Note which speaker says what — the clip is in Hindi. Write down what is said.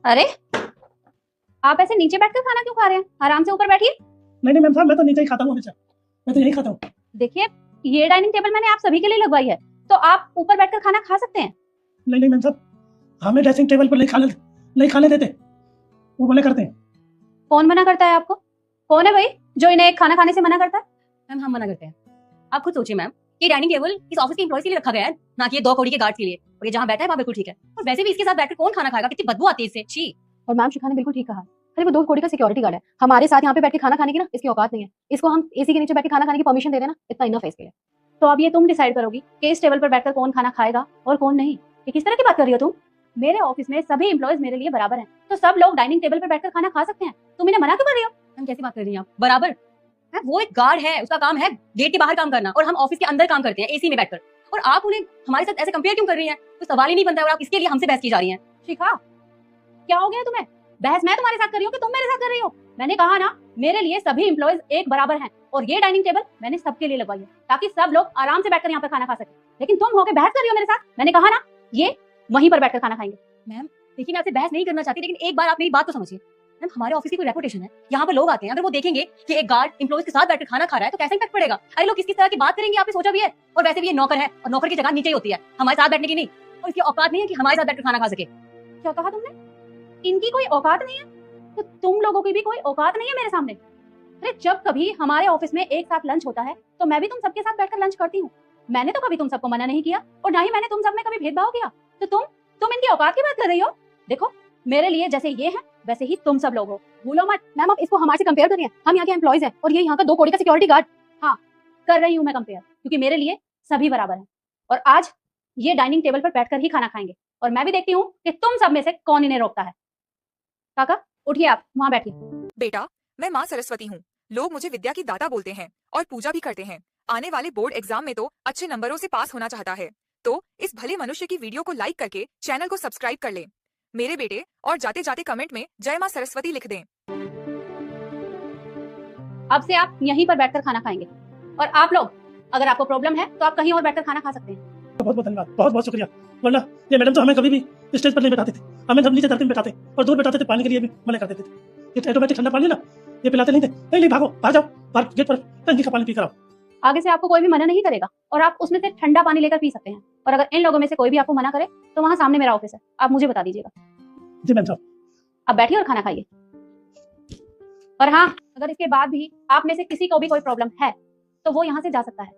Speaker 1: अरे, आप ऐसे नीचे बैठकर खाना क्यों खा रहे हैं? आराम से ऊपर बैठिए।
Speaker 2: नहीं नहीं मैम साहब, मैं तो नीचे ही खाता हूँ हमेशा। मैं तो यही खाता हूँ।
Speaker 1: देखिए, ये डाइनिंग टेबल मैंने आप सभी के लिए लगवाई है, तो आप ऊपर बैठकर खाना खा सकते हैं।
Speaker 2: नहीं नहीं मैम साहब, हमें ड्रेसिंग टेबल पर नहीं खाने देते, वो मना करते हैं।
Speaker 1: कौन मना करता है आपको? कौन है भाई जो इन्हें खाना खाने से मना करता है?
Speaker 3: मैम हम मना करते हैं। आप खुद सोचिए मैम, ये डाइनिंग टेबल इस ऑफिस के एम्प्लॉयज के लिए रखा गया है, ना कि ये 2 कौड़ी के गार्ड के लिए। और ये जहाँ बैठा है वहाँ बिल्कुल ठीक है, और वैसे भी इसके साथ बैठकर कौन खाना खाएगा? कितनी बदबू आती है इससे, छी।
Speaker 4: और मैम शिखा ने बिल्कुल ठीक कहा। अरे वो 2 करोड़ का सिक्योरिटी गार्ड है, हमारे साथ यहाँ पे बैठ के खाना खाने की ना इसकी औकात नहीं है। इसको हम एसी के नीचे बैठ के खाना खाने की परमिशन दे देना, इतना इनफ है इसके लिए।
Speaker 1: तो अब ये तुम डिसाइड करोगी कि इस टेबल पर बैठकर कौन खाना खाएगा और कौन नहीं। ये किस तरह की बात कर रही हो तुम? मेरे ऑफिस में सभी एम्प्लॉयज मेरे लिए बराबर हैं, तो सब लोग डाइनिंग टेबल पर बैठकर खाना खा सकते हैं। तुम इन्हें मना क्यों कर रही हो?
Speaker 3: हम कैसी बात कर रही हैं आप? बराबर है, वो एक गार्ड है, उसका काम है गेट के बाहर काम करना, और हम ऑफिस के अंदर काम करते हैं एसी में बैठकर। और आप उन्हें हमारे साथ ऐसे कंपेयर क्यों कर रही हैं? कुछ सवाल ही नहीं बनता है, और आप इसके लिए हमसे बहस की जा रही हैं।
Speaker 1: शिखा, क्या हो गया तुम्हें? बहस मैं तुम्हारे साथ कर रही हूँ कि तुम मेरे साथ कर रही हो? मैंने कहा ना, मेरे लिए सभी एम्प्लॉयज एक बराबर हैं, और ये डाइनिंग टेबल मैंने सबके लिए लगवाई है ताकि सब लोग आराम से बैठकर यहाँ पर खाना खा सके। लेकिन तुम होके बहस कर रही हो मेरे साथ। मैंने कहा ना, ये वहीं पर बैठकर खाना खाएंगे।
Speaker 3: मैम देखिए, मैं आपसे बहस नहीं करना चाहती, लेकिन एक बार आप मेरी बात को समझिए। मैम हमारे ऑफिस की कोई रेपुटेशन है, यहाँ पर लोग आते हैं, अगर वो देखेंगे कि एक गार्ड एम्प्लॉयज के साथ बैठकर खाना खा रहा है तो कैसा इम्पैक्ट पड़ेगा? अरे लोग किस तरह की बात करेंगे, आपने सोचा भी है? और वैसे भी ये नौकर है, और नौकर की जगह नीचे ही होती है, हमारे साथ बैठने की नहीं। और इसकी औकात नहीं है कि हमारे साथ बैठकर खाना खा सके।
Speaker 1: क्या कहा तुमने? इनकी कोई औकात नहीं है? तो तुम लोगों की भी कोई औकात नहीं है मेरे सामने? अरे जब कभी हमारे ऑफिस में एक साथ लंच होता है तो मैं भी तुम सबके साथ बैठकर लंच करती हूँ। मैंने तो कभी तुम सबको मना नहीं किया, और ना ही मैंने तुम सब में कभी भेदभाव किया। तो तुम इनकी औकात की बात कर रही हो? देखो, मेरे लिए जैसे ये है वैसे ही तुम सब लोग हो, भूलो मत।
Speaker 4: मैम आप इसको हमारे से कंपेयर कर रही हैं, हम यहाँ के एम्प्लॉयज हैं और ये यहाँ का 2 करोड़ का सिक्योरिटी गार्ड।
Speaker 1: हाँ, कर रही हूँ मैं कंपेयर, क्योंकि मेरे लिए सभी बराबर हैं। और आज ये डाइनिंग टेबल पर बैठकर ही खाना खाएंगे, और मैं भी देखती हूँ कि तुम सब में से कौन इन्हें रोकता है। काका उठिए, आप वहाँ बैठिए।
Speaker 5: बेटा, मैं माँ सरस्वती हूँ। लोग मुझे विद्या की दाता बोलते हैं और पूजा भी करते हैं। आने वाले बोर्ड एग्जाम में तो अच्छे नंबरों से पास होना चाहता है, तो इस भले मनुष्य की वीडियो को लाइक करके चैनल को सब्सक्राइब कर लें मेरे बेटे, और जाते जाते कमेंट में जय माँ सरस्वती लिख दें।
Speaker 1: अब से आप यहीं पर बैठकर खाना खाएंगे, और आप लोग अगर आपको प्रॉब्लम है तो आप कहीं और बैठकर खाना खा सकते हैं।
Speaker 2: बहुत बहुत धन्यवाद, बहुत बहुत शुक्रिया। वरना ये मैडम तो हमें कभी भी स्टेज पर नहीं बैठाते थे, हमें सब नीचे धरती में बैठाते और दूर बैठाते थे, पानी के लिए भी मना कर देते थे। ये ऑटोमेटिक ठंडा पानी ना ये पिलाते नहीं थे। नहीं नहीं भागो, बाहर जाओ, बाहर गेट पर टंकी का पानी पी कर आओ।
Speaker 1: आगे से आपको कोई भी मना नहीं करेगा, और आप उसमें से ठंडा पानी लेकर पी सकते हैं। और अगर इन लोगों में से कोई भी आपको मना करे तो वहाँ सामने मेरा ऑफिस है, आप मुझे बता दीजिएगा।
Speaker 2: जी मैम साहब।
Speaker 1: अब बैठिए और खाना खाइए। और हाँ, अगर इसके बाद भी आप में से किसी को भी कोई प्रॉब्लम है तो वो यहाँ से जा सकता है।